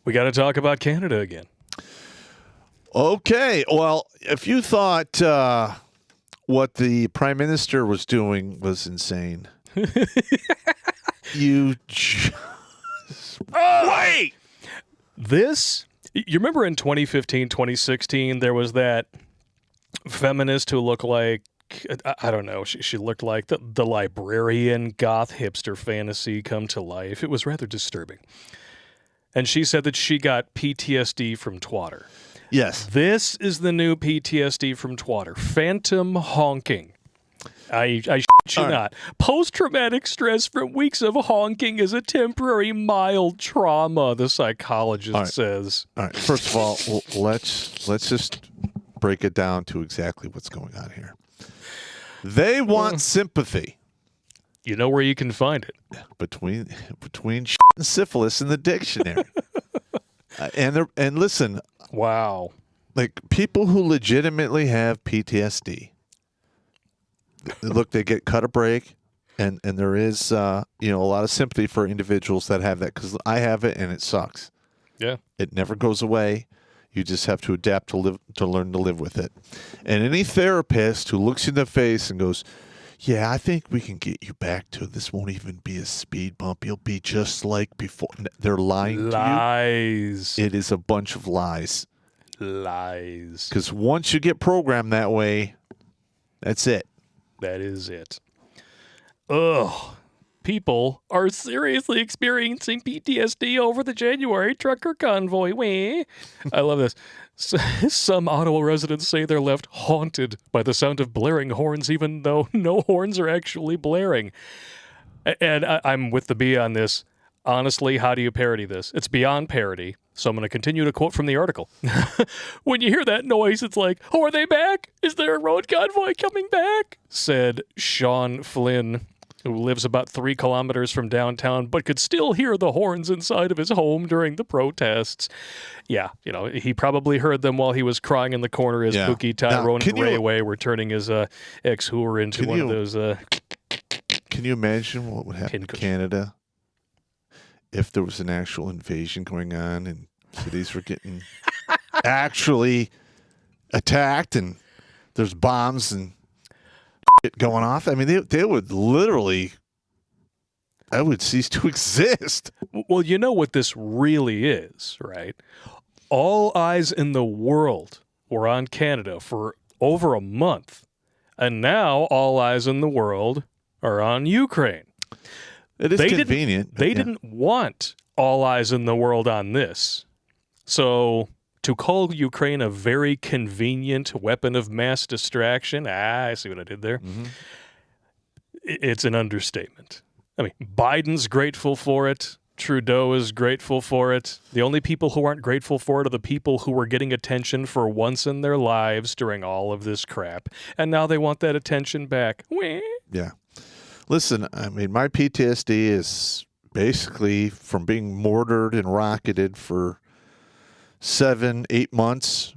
We got to talk about Canada again. Okay. Well, if you thought what the Prime Minister was doing was insane, you just... Wait! You remember in 2015, 2016, there was that feminist who looked like, I don't know, she looked like the librarian goth hipster fantasy come to life. It was rather disturbing. And she said that she got PTSD from twatter. Yes. This is the new PTSD from twatter. Phantom honking. I shit you not. Post-traumatic stress from weeks of honking is a temporary mild trauma, the psychologist says. All right. First of all, let's just break it down to exactly what's going on here. They want sympathy. You know where you can find it. Between shit and syphilis in the dictionary. And listen. Wow. Like, people who legitimately have PTSD, look, they get cut a break, and there is a lot of sympathy for individuals that have that, because I have it and it sucks. Yeah. It never goes away. You just have to adapt to learn to live with it. And any therapist who looks you in the face and goes, yeah, I think we can get you back to this won't even be a speed bump. You'll be just like before. They're lying to you. Lies. It is a bunch of lies. Lies. Because once you get programmed that way, that's it. That is it. Ugh. People are seriously experiencing PTSD over the January trucker convoy. Wee. I love this. Some Ottawa residents say they're left haunted by the sound of blaring horns, even though no horns are actually blaring. And I'm with the B on this. Honestly, how do you parody this? It's beyond parody. So I'm going to continue to quote from the article. When you hear that noise, it's like, oh, are they back? Is there a road convoy coming back? Said Sean Flynn, who lives about 3 kilometers from downtown, but could still hear the horns inside of his home during the protests. Yeah, he probably heard them while he was crying in the corner as Pookie, Tyrone, and Rayway were turning his ex-hooer into one of those... Can you imagine what would happen to Canada if there was an actual invasion going on and cities were getting actually attacked and there's bombs and it going off? I mean, they would literally, I would cease to exist. Well, you know what this really is, right? All eyes in the world were on Canada for over a month, and now all eyes in the world are on Ukraine. It is convenient. They didn't want all eyes in the world on this. So to call Ukraine a very convenient weapon of mass distraction, I see what I did there. Mm-hmm. It's an understatement. I mean, Biden's grateful for it. Trudeau is grateful for it. The only people who aren't grateful for it are the people who were getting attention for once in their lives during all of this crap. And now they want that attention back. Yeah. Listen, I mean, my PTSD is basically from being mortared and rocketed for 7-8 months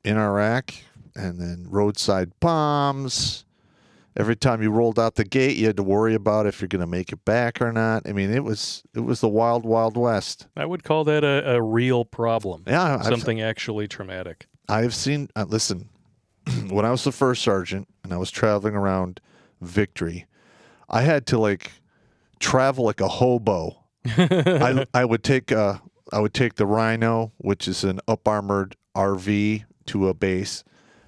in Iraq, and then roadside bombs. Every time you rolled out the gate, you had to worry about if you're going to make it back or not. I mean, it was the wild, wild west. I would call that a real problem. Yeah. Something actually traumatic. I have seen, listen, when I was the first sergeant and I was traveling around Victory, I had to travel like a hobo. I would take the Rhino, which is an up-armored RV, to a base.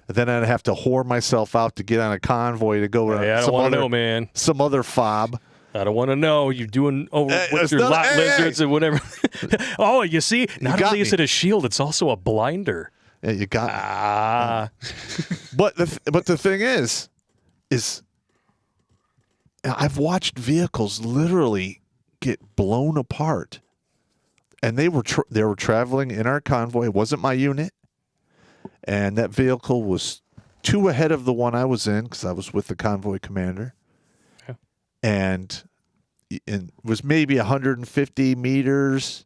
And then I'd have to whore myself out to get on a convoy to go to I don't want to know, man. Some other fob. I don't want to know. You're doing with your lot lizards and whatever. Oh, you see, not only is it a shield, it's also a blinder. Yeah, you got But the thing is I've watched vehicles literally get blown apart, and they were traveling in our convoy. It wasn't my unit, and that vehicle was 2 ahead of the one I was in because I was with the convoy commander, and it was maybe 150 meters,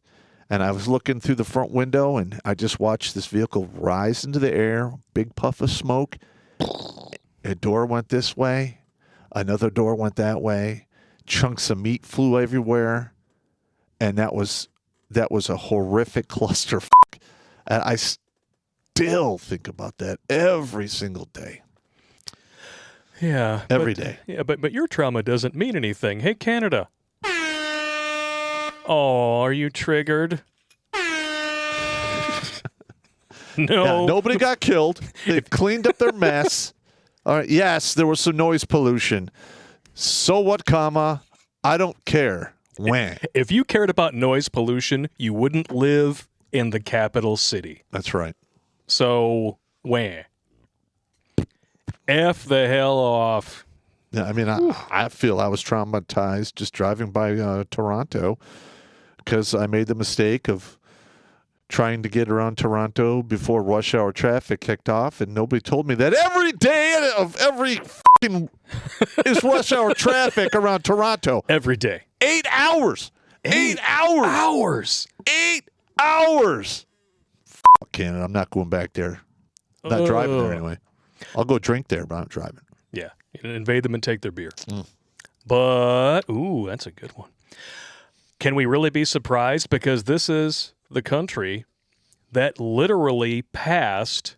and I was looking through the front window, and I just watched this vehicle rise into the air, big puff of smoke. A door went this way. Another door went that way. Chunks of meat flew everywhere. And that was that was a horrific clusterfuck. And I still think about that every single day. Yeah. Every day. Yeah, but your trauma doesn't mean anything. Hey, Canada. Oh, are you triggered? No. Yeah, nobody got killed. They've cleaned up their mess. All right. Yes, there was some noise pollution. So what, comma? I don't care. When? If you cared about noise pollution, you wouldn't live in the capital city. That's right. So, when? F the hell off. Yeah, I mean, I feel I was traumatized just driving by Toronto because I made the mistake of trying to get around Toronto before rush hour traffic kicked off, and nobody told me that every day of every fucking is rush hour traffic around Toronto. Every day. 8 hours. 8 hours. Hours. 8 hours. Fuck Canada. I'm not going back there. I'm not driving there anyway. I'll go drink there, but I'm not driving. Yeah. Invade them and take their beer. But, ooh, that's a good one. Can we really be surprised? Because this is the country that literally passed,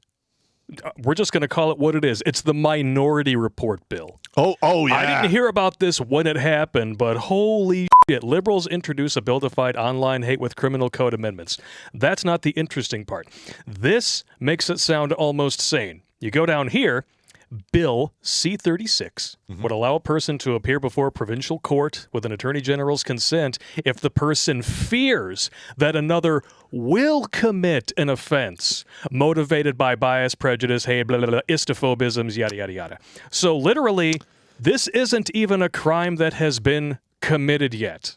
we're just going to call it what it is. It's the Minority Report bill. Oh, yeah. I didn't hear about this when it happened, but holy shit. Liberals introduce a bill to fight online hate with criminal code amendments. That's not the interesting part. This makes it sound almost sane. You go down here, Bill C-36 would allow a person to appear before a provincial court with an attorney general's consent if the person fears that another will commit an offense motivated by bias, prejudice, hate, blah, blah, blah, istophobisms, yada, yada, yada. So literally, this isn't even a crime that has been committed yet.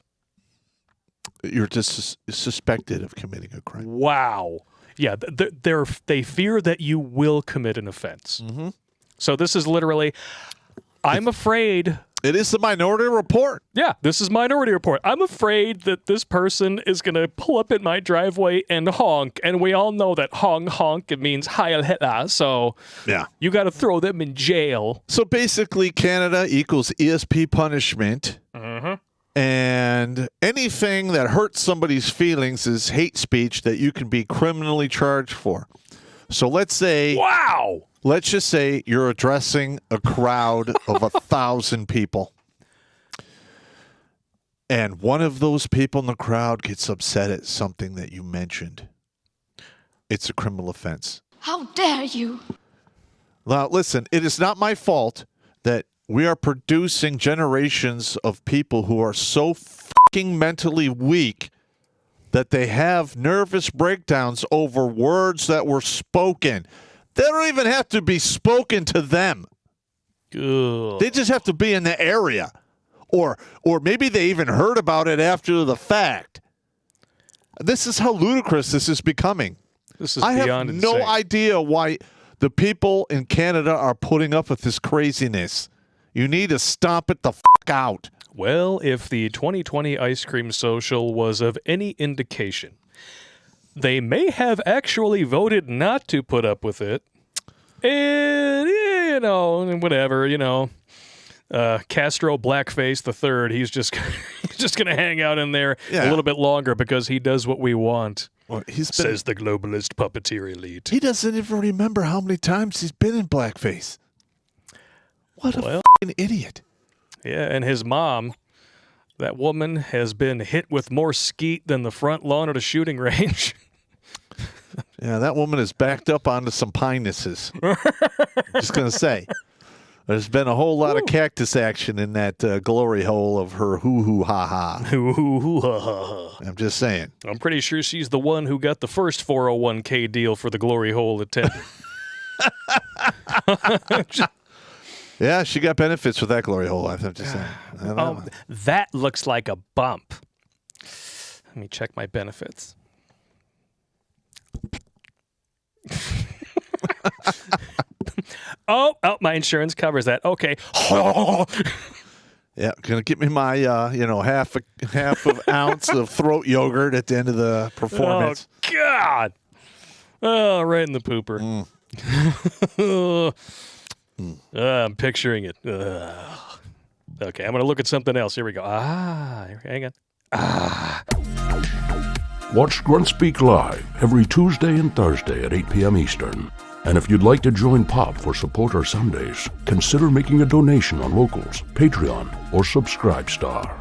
You're just suspected of committing a crime. Wow. Yeah, they fear that you will commit an offense. So this is literally, I'm afraid. It is the Minority Report. Yeah, this is Minority Report. I'm afraid that this person is going to pull up in my driveway and honk. And we all know that honk, it means Heil Hitler. So Yeah. you got to throw them in jail. So basically, Canada equals ESP punishment. And anything that hurts somebody's feelings is hate speech that you can be criminally charged for. So let's say... Wow! Let's just say you're addressing a crowd of 1,000 people. And one of those people in the crowd gets upset at something that you mentioned. It's a criminal offense. How dare you? Now, listen, it is not my fault that we are producing generations of people who are so fucking mentally weak that they have nervous breakdowns over words that were spoken. They don't even have to be spoken to them. Ugh. They just have to be in the area. Or maybe they even heard about it after the fact. This is how ludicrous this is becoming. This is I have beyond no insane. idea why the people in Canada are putting up with this craziness. You need to stomp it the fuck out. Well, if the 2020 ice cream social was of any indication, they may have actually voted not to put up with it. And, you know, whatever, you know. Castro Blackface the Third, he's just going to hang out in there a little bit longer because he does what we want, Well, says the globalist puppeteer elite. He doesn't even remember how many times he's been in blackface. What a fucking idiot. Yeah, and his mom, that woman, has been hit with more skeet than the front lawn at a shooting range. Yeah, that woman is backed up onto some pinuses. Just going to say. There's been a whole lot of cactus action in that glory hole of her hoo-hoo-ha-ha. Hoo-hoo-ha-ha. I'm just saying. I'm pretty sure she's the one who got the first 401k deal for the glory hole attendant. Yeah, she got benefits with that glory hole. I'm just saying. I don't know. That looks like a bump. Let me check my benefits. Oh, my insurance covers that. Okay. Yeah, gonna get me my half of ounce of throat yogurt at the end of the performance. Oh God! Oh, right in the pooper. I'm picturing it. Okay, I'm gonna look at something else. Here we go. Hang on. Watch Grunt Speak live every Tuesday and Thursday at 8 p.m. Eastern. And if you'd like to join Pop for Support Our Sundays, consider making a donation on Locals, Patreon, or Subscribe Star.